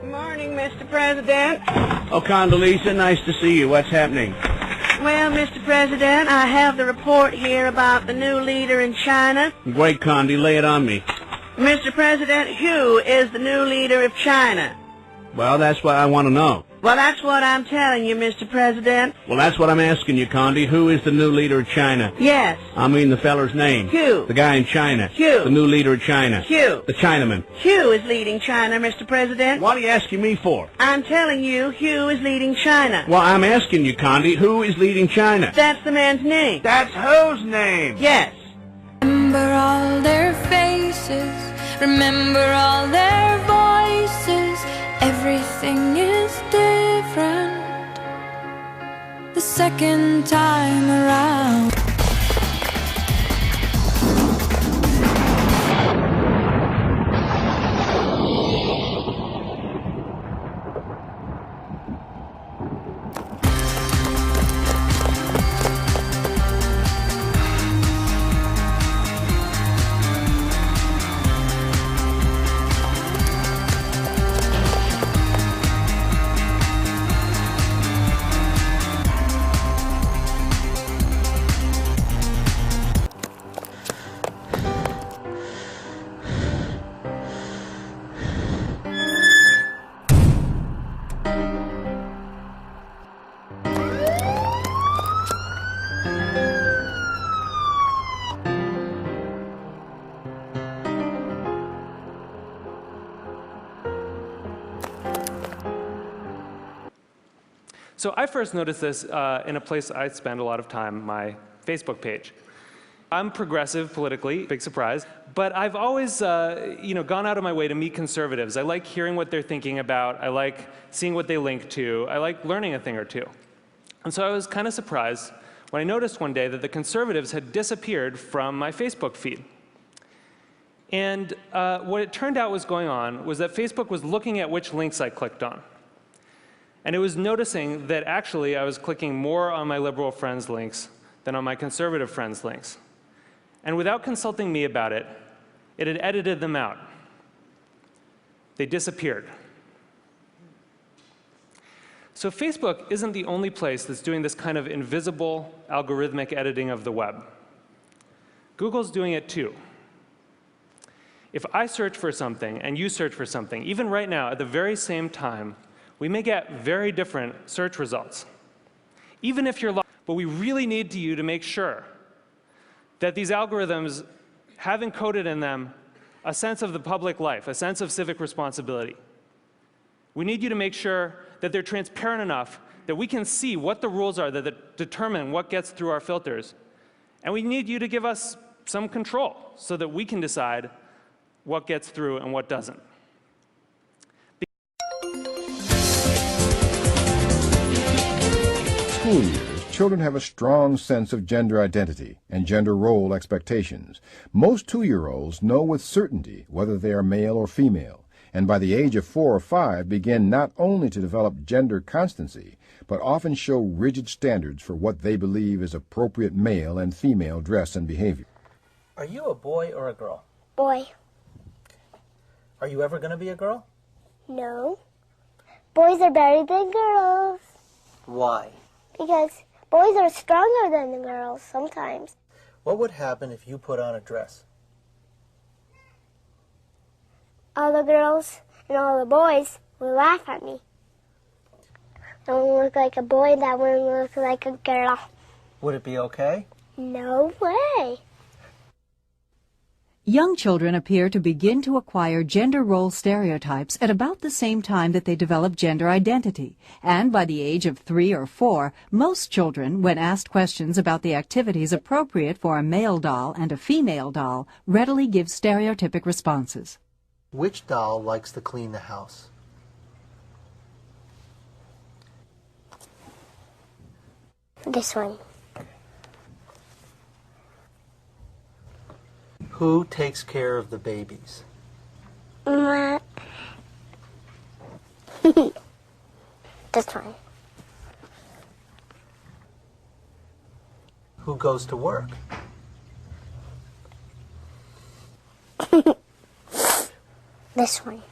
Morning, Mr. President. Oh, Condoleezza, nice to see you. What's happening? Well, Mr. President, I have the report here about the new leader in China. Great, Condi. Lay it on me. Mr. President, who is the new leader of China? Well, that's what I want to know. Well, that's what I'm telling you, Mr. President. Well, that's what I'm asking you, Condi. Who is the new leader of China? Yes. I mean the feller's name. Hugh. The guy in China. Hugh. The new leader of China. Hugh. The Chinaman. Hugh is leading China, Mr. President. What are you asking me for? I'm telling you, Hugh is leading China. Well, I'm asking you, Condi, who is leading China? That's the man's name. That's whose name? Yes. Remember all their faces, remember all their voices, everything is different the second time around. So I first noticed this in a place I spend a lot of time, my Facebook page. I'm progressive politically, big surprise, but I've always gone out of my way to meet conservatives. I like hearing what they're thinking about. I like seeing what they link to. I like learning a thing or two. And so I was kind of surprised when I noticed one day that the conservatives had disappeared from my Facebook feed. And what it turned out was going on was that Facebook was looking at which links I clicked on. And it was noticing that actually I was clicking more on my liberal friends' links than on my conservative friends' links. And without consulting me about it, it had edited them out. They disappeared. So Facebook isn't the only place that's doing this kind of invisible algorithmic editing of the web. Google's doing it too. If I search for something and you search for something, even right now at the very same time, we may get very different search results. Even if you're lost, but we really need you to make sure that these algorithms have encoded in them a sense of the public life, a sense of civic responsibility. We need you to make sure that they're transparent enough that we can see what the rules are that determine what gets through our filters. And we need you to give us some control so that we can decide what gets through and what doesn't. School years, children have a strong sense of gender identity and gender role expectations. Most 2-year-olds know with certainty whether they are male or female, and by the age of 4 or 5 begin not only to develop gender constancy, but often show rigid standards for what they believe is appropriate male and female dress and behavior. Are you a boy or a girl? Boy. Are you ever going to be a girl? No. Boys are better than girls. Why? Because boys are stronger than the girls sometimes. What would happen if you put on a dress? All the girls and all the boys will laugh at me. I won't look like a boy, that one will look like a girl. Would it be okay? No way. Young children appear to begin to acquire gender role stereotypes at about the same time that they develop gender identity. And by the age of 3 or 4, most children, when asked questions about the activities appropriate for a male doll and a female doll, readily give stereotypic responses. Which doll likes to clean the house? This one. Who takes care of the babies? This one. Who goes to work? This one.